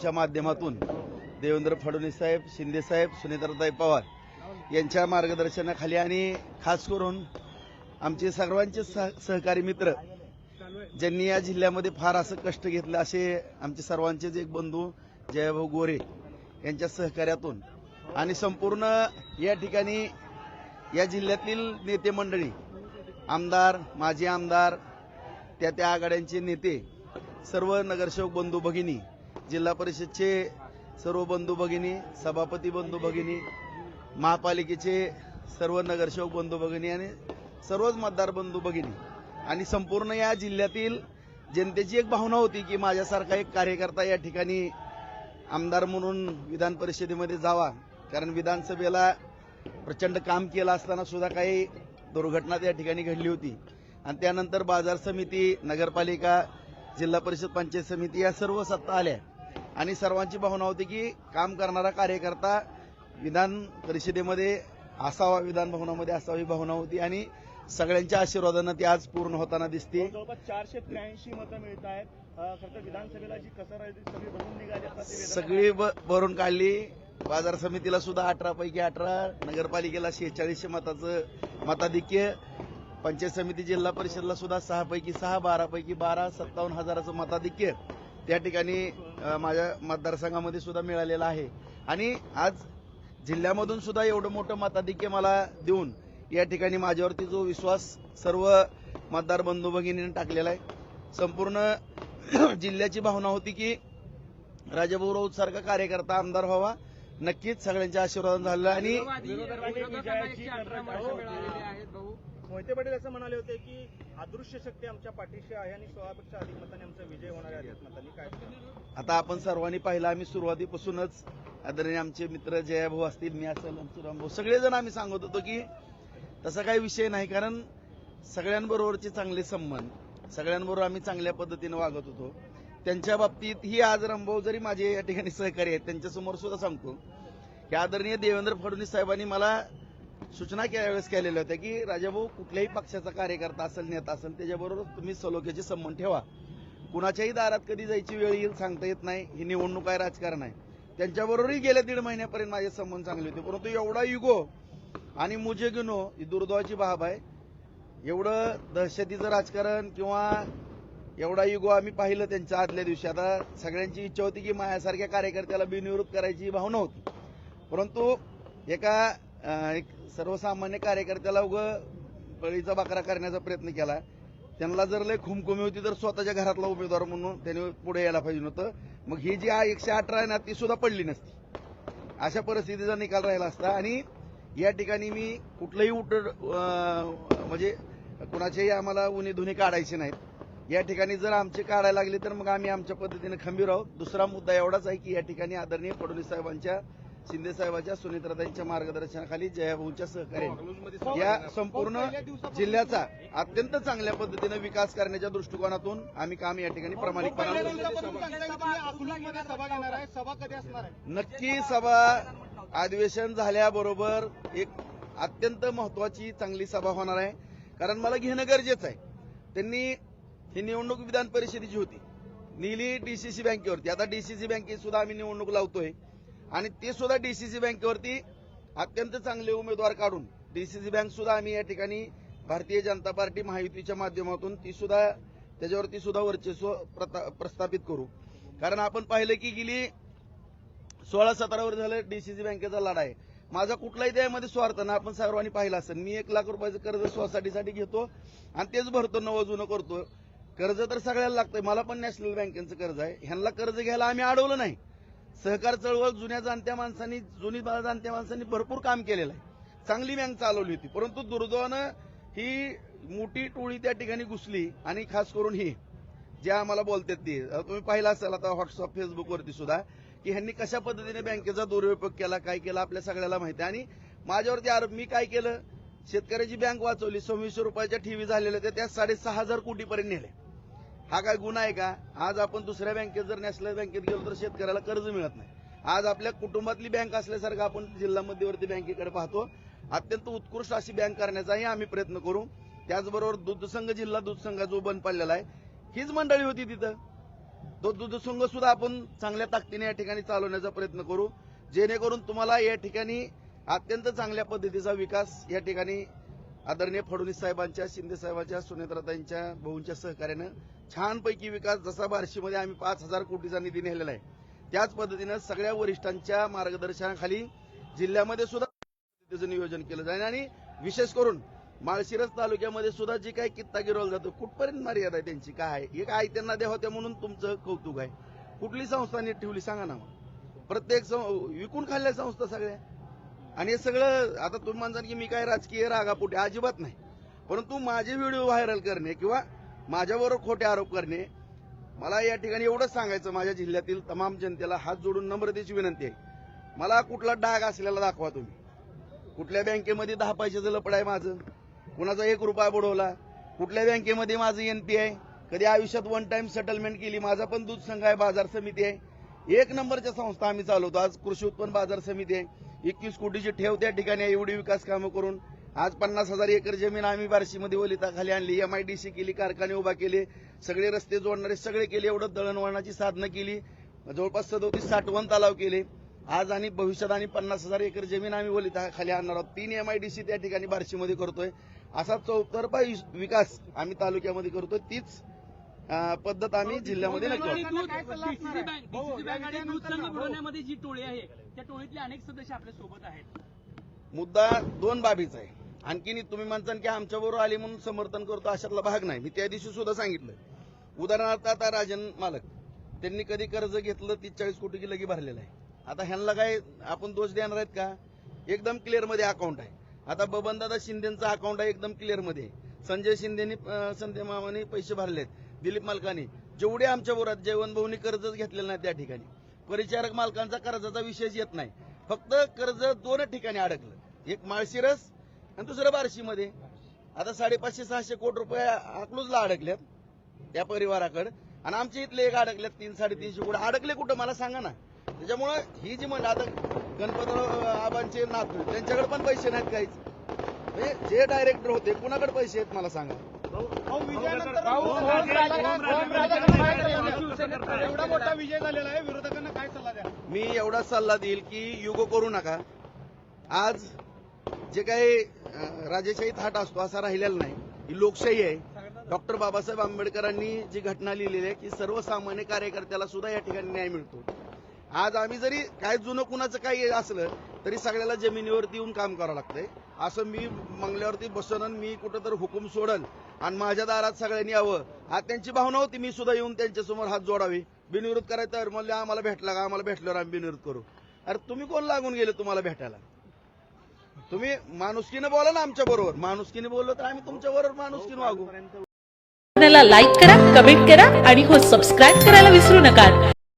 यांच्या माध्यमातून देवेंद्र फडणवीस साहेब, शिंदे साहेब, सुनेत्राताई पवार यांच्या मार्गदर्शनाखाली आणि खास करून आमचे सर्वांचे सहकारी मित्र ज्यांनी या जिल्ह्यामध्ये फार असं कष्ट घेतलं असे आमचे सर्वांचेच एक बंधू जयभाऊ गोरे यांच्या सहकार्यातून आणि संपूर्ण या ठिकाणी या जिल्ह्यातील नेते मंडळी, आमदार, माजी आमदार, त्या आघाड्यांचे नेते, सर्व नगरसेवक बंधू भगिनी, जिल्हा परिषदचे सर्व बंधू भगिनी, सभापती बंधू भगिनी, महापालिकेचे सर्व नगरसेवक बंधू भगिनी आणि सर्वच मतदार बंधू भगिनी आणि संपूर्ण या जिल्ह्यातील जनतेची एक भावना होती की माझ्यासारखा एक कार्यकर्ता या ठिकाणी आमदार म्हणून विधान परिषदेमध्ये जावा, कारण विधानसभेला प्रचंड काम केलं असताना सुद्धा काही दुर्घटना त्या ठिकाणी घडली होती आणि त्यानंतर बाजार समिती, नगरपालिका, जिल्हा परिषद, पंचायत समिती या सर्व सत्ता आल्या आणि सर्वांची भावना होती की काम करणारा कार्यकर्ता विधान परिषदेमध्ये असावा, विधान भवनामध्ये असावी भावना होती आणि सगळ्यांच्या आशीर्वादानं ती आज पूर्ण होताना दिसते. जवळपास 483 मतं मिळत आहेत. खरं विधानसभेला जी कसर आहे ती सगळी भरून निघाली, सगळी भरून काढली. बाजार समितीला सुद्धा 18 पैकी 18, नगरपालिकेला 46 मताचं मताधिक्य, पंचायत समिती, जिल्हा परिषदला सुद्धा 6 पैकी 6, 12 पैकी 12, 57,000चं मताधिक्य त्या ठिकाणी माझ्या मतदारसंघामध्ये सुद्धा मिळालेलं आहे आणि आज जिल्ह्यामधून सुद्धा एवढं मोठं मताधिक्य मला देऊन या ठिकाणी माझ्यावरती जो विश्वास सर्व मतदार बंधू भगिनींनी टाकलेला आहे. संपूर्ण जिल्ह्याची भावना होती की राजाभाऊ राऊत सारखा कार्यकर्ता आमदार व्हावा. नक्कीच सगळ्यांच्या आशीर्वाद झाला आणि मोहिते पाटील असं म्हणाले होते की अदृश्य शक्ती आमच्या पाठीशी आहे आणि 16पेक्षा अधिक मतांनी आमचा विजय होणार आहे. मतांनी काय आता आपण सर्वांनी पाहिलं, आम्ही सुरुवातीपासूनच आदरणीय आमचे मित्र जयाभाऊ असतील, मी असेल, आमचे रामभाऊ, सगळेजण आम्ही सांगत होतो की तसा काही विषय नाही, कारण सगळ्यांबरोबरचे चांगले संबंध, सगळ्यांबरोबर आम्ही चांगल्या पद्धतीने वागत होतो. त्यांच्या बाबतीत ही आज रामभाऊ जरी माझे या ठिकाणी सहकारी आहेत, त्यांच्यासमोर सुद्धा सांगतो की आदरणीय देवेंद्र फडणवीस साहेबांनी मला सूचना त्यावेळेस केलेल्या होत्या की राजाभाऊ, कुठल्याही पक्षाचा कार्यकर्ता असेल, नेता असेल, त्याच्याबरोबर तुम्ही सलोख्याचे संबंध ठेवा. कुणाच्याही दारात कधी जायची वेळ येईल सांगता येत नाही, ही निवडणूक आहे, राजकारण आहे. त्यांच्याबरोबरही गेल्या 1.5 महिन्यापर्यंत माझे संबंध चांगले होते, परंतु एवढा युगो आणि मुझे गिनो ही दुर्दैवाची बाब आहे. एवढं दहशतीचं राजकारण किंवा एवढा युगो आम्ही पाहिलं त्यांच्या आदल्या दिवशी. आता सगळ्यांची इच्छा होती की माझ्यासारख्या कार्यकर्त्याला बिनविरोध करायची भावना होती, परंतु एक सर्वसामान्य कार्यकर्त्याला बळीचा बाकरा करण्याचा प्रयत्न केला. त्यांना जर लय खुमखुमी होती तर स्वतःच्या घरातला उमेदवार म्हणून त्याने पुढे यायला पाहिजे होतं. मग ही जी 118 आहे ना ती सुद्धा पडली नसती. अशा परिस्थितीचा निकाल राहिला असता आणि या ठिकाणी मी कुठलंही म्हणजे कुणाच्याही आम्हाला उन्हे धुणे काढायचे नाहीत. या ठिकाणी जर आमचे काढायला लागले तर मग आम्ही आमच्या पद्धतीने खंबीर आहोत. दुसरा मुद्दा एवढाच आहे की या ठिकाणी आदरणीय फडणवीस साहेबांच्या, शिंदे साहेबांच्या, सुनेत्राताईंच्या मार्गदर्शनाखाली जयाभाऊंच्या सहकार्याने या संपूर्ण जिल्ह्याचा अत्यंत चांगल्या पद्धतीने विकास करण्याच्या दृष्टिकोनातून आम्ही काम या ठिकाणी प्रामाणिकपणे नक्की सभा अधिवेशन झाल्याबरोबर एक अत्यंत महत्वाची चांगली सभा होणार आहे, कारण मला घेणं गरजेचं आहे. त्यांनी ही निवडणूक विधान परिषदेची होती, नेली डीसीसी बँकेवरती. आता डीसीसी बँकेत सुद्धा आम्ही निवडणूक लावतोय आणि ते सुद्धा डीसीसी बँकेवरती अत्यंत चांगले उमेदवार काढून डीसीसी बँक सुद्धा आम्ही या ठिकाणी भारतीय जनता पार्टी महायुतीच्या माध्यमातून त्याच्यावरती सुद्धा वर्चस्व प्रस्थापित करू. कारण आपण पाहिलं की गेली 16-17 वर्ष झालं डीसीसी बँकेचा लढा आहे. माझा कुठलाही त्यामध्ये स्वार्थ ना, आपण सर्वांनी पाहिलं असेल. मी 1 लाख रुपयाचं कर्ज सोसायटीसाठी घेतो आणि तेच भरतो, नवं जुनं करतो. कर्ज तर सगळ्याला लागतंय, मला पण नॅशनल बँकेचं कर्ज आहे. ह्यांना कर्ज घ्यायला आम्ही अडवलं नाही. सहकार चळवळ जुन्या जाणत्या माणसांनी भरपूर काम केलेलं आहे, चांगली बँक चालवली होती. परंतु दुर्दैवानं ही मोठी टोळी त्या ठिकाणी घुसली आणि खास करून ही ज्या आम्हाला बोलतात ती, तुम्ही पाहिलं असेल आता व्हॉट्सअप, फेसबुकवरती सुद्धा, की ह्यांनी कशा पद्धतीने बँकेचा दुरुपयोग केला, काय केला आपल्या सगळ्याला माहिती आहे. आणि माझ्यावरती आरोप, मी काय केलं, शेतकऱ्याची बँक वाचवली, 2600 रुपयाच्या ठेवी झालेल्या होत्या, त्या 6,500 कोटीपर्यंत नेले. हा काय गुन्हा आहे का? आज आपण दुसऱ्या बँकेत जर नॅशनल बँकेत गेलो तर शेतकऱ्याला कर्ज मिळत नाही. आज आपल्या कुटुंबातली बँक असल्यासारखं आपण जिल्हा मध्यवर्ती बँकेकडे पाहतो. अत्यंत उत्कृष्ट अशी बँक करण्याचाही आम्ही प्रयत्न करू. त्याचबरोबर दूध संघ, जिल्हा दूध संघ जो बंद पडलेला आहे, हीच मंडळी होती तिथं. तो दूधसंघ सुद्धा आपण चांगल्या ताकदीने या ठिकाणी चालवण्याचा प्रयत्न करू, जेणेकरून तुम्हाला या ठिकाणी अत्यंत चांगल्या पद्धतीचा विकास या ठिकाणी आदरणीय फडणवीस साहेबांच्या, शिंदे साहेबांच्या, सुनेत्राताईंच्या, भाऊंच्या सहकार्यानं छानपैकी विकास जसा बार्शीमध्ये आम्ही 5,000 कोटीचा निधी नेलेला आहे, त्याच पद्धतीनं सगळ्या वरिष्ठांच्या मार्गदर्शनाखाली जिल्ह्यामध्ये सुद्धा त्याचं नियोजन केलं जाईल. आणि विशेष करून माळशिरस तालुक्यामध्ये सुद्धा जी काही कित्ता गिरवला जातो, कुठपर्यंत मर्यादा आहे त्यांची, काय आहे, हे काय त्यांना द्या होत्या म्हणून तुमचं कौतुक आहे. कुठली संस्था नीट ठेवली सांगा ना. प्रत्येक विकून खाल्ल्या संस्था सगळ्या. आणि हे सगळं आता तुम्ही म्हणता की मी काय राजकीय रागापोटी, अजिबात नाही. परंतु माझे व्हिडिओ व्हायरल करणे किंवा माझ्याबरोबर खोटे आरोप करणे, मला या ठिकाणी एवढंच सांगायचं, माझ्या जिल्ह्यातील तमाम जनतेला हात जोडून नम्रतेची विनंती आहे, मला कुठला डाग असलेला दाखवा तुम्ही. कुठल्या बँकेमध्ये 10 पैशाचं लपड आहे माझं, कुणाचा 1 रुपया बुडवला, कुठल्या बँकेमध्ये माझं NPI, कधी आयुष्यात वन टाइम सेटलमेंट केली, माझा पण दूध संघ आहे, बाजार समिती आहे, 1 नंबरच्या संस्था आम्ही चालवतो. आज कृषी उत्पन्न बाजार समिती आहे, 21 कोटीची ठेव त्या ठिकाणी आहे. एवढी विकास कामं करून आज 50,000 एकर जमीन आम्ही बार्शीमध्ये वलिताखाली आणली, MIDC केली, कारखाने उभा केले, सगळे रस्ते जोडणारे सगळे केले, एवढं दळणवळणाची साधनं केली, जवळपास 37-60 तलाव केले. आज आणि भविष्यात आणि 50,000 एकर जमीन आम्ही वलिताखाली आणणार आहोत. 3 MIDC त्या ठिकाणी बार्शीमध्ये करतोय. असा चौतर्फा विकास आम्ही तालुक्यामध्ये करतोय. तीच पद्धत आम्ही जिल्ह्यामध्ये नक्की बुडवण्यामध्ये जी टोळी आहे त्या टोळीतले अनेक सदस्य आपल्या सोबत आहेत. मुद्दा 2 बाबीचा आहे. आणखीन तुम्ही म्हणता की आमच्याबरोबर आले म्हणून समर्थन करतो, अशातला भाग नाही. मी त्या दिवशी सुद्धा सांगितलं. उदाहरणार्थ आता राजन मालक त्यांनी कधी कर्ज घेतलं 30-40 कोटीची लगी भरलेलं आहे. आता ह्यांना काय आपण दोष देणार आहेत का? एकदम क्लिअर मध्ये अकाउंट आहे. आता बबनदादा शिंदेचा अकाउंट आहे, एकदम क्लिअर मध्ये आहे. संजय शिंदेनी, संजय मामाने पैसे भरलेत, दिलीप मालकांनी, जेवढे आमच्या बरोबर जयवंत भाऊनी कर्जच घेतलेलं नाही त्या ठिकाणी. परिचारक मालकांचा कर्जाचा विषयच येत नाही. फक्त कर्ज 2 ठिकाणी अडकलं, एक माळशिरस आणि दुसरं बार्शीमध्ये. आता 550-600 कोटी रुपये अकलूजला अडकल्यात त्या परिवाराकडे, आणि आमच्या इथले एक अडकल्यात 300-350 कोटी. अडकले कुठं मला सांगा ना. त्याच्यामुळे ही जी म्हणजे आता गणपतराव आबांचे नातू, त्यांच्याकडे पण पैसे नाहीत काहीच. म्हणजे जे डायरेक्टर होते कुणाकडे पैसे आहेत मला सांगा. एवढा मोठा विजय झालेला आहे, विरोधकांना काय सल्ला द्या? मी एवढा सल्ला देईल की युगो करू नका. आज जे काही राजेशाही थाट असतो असा राहिलेला नाही. ही लोकशाही आहे. डॉक्टर बाबासाहेब आंबेडकरांनी जी घटना लिहिलेली आहे की सर्वसामान्य कार्यकर्त्याला सुद्धा या ठिकाणी न्याय मिळतो. आज आम्ही जरी काय जुनं कुणाचं काही असलं तरी सगळ्याला जमिनीवरती येऊन काम करावं लागतंय. असं मी मंगल्यावरती बसन, मी कुठं तर हुकूम सोडल आणि माझ्या दारात सगळ्यांनी यावं, आज त्यांची भावना होती. मी सुद्धा येऊन त्यांच्यासमोर हात जोडावे, बिनविरोध करायचं. तर म्हणले आम्हाला भेटला का, आम्हाला भेटल्यावर आम्ही बिनविरोध करू. अरे तुम्ही कोण लागून गेले तुम्हाला भेटायला? तुम्ही माणुसकीने बोला ना आमच्या बरोबर. माणुसकीने बोललो तर आम्ही तुमच्या बरोबर माणुसकीने वागू. लाईक करा, कमेंट करा आणि हो सबस्क्राईब करायला विसरू नका.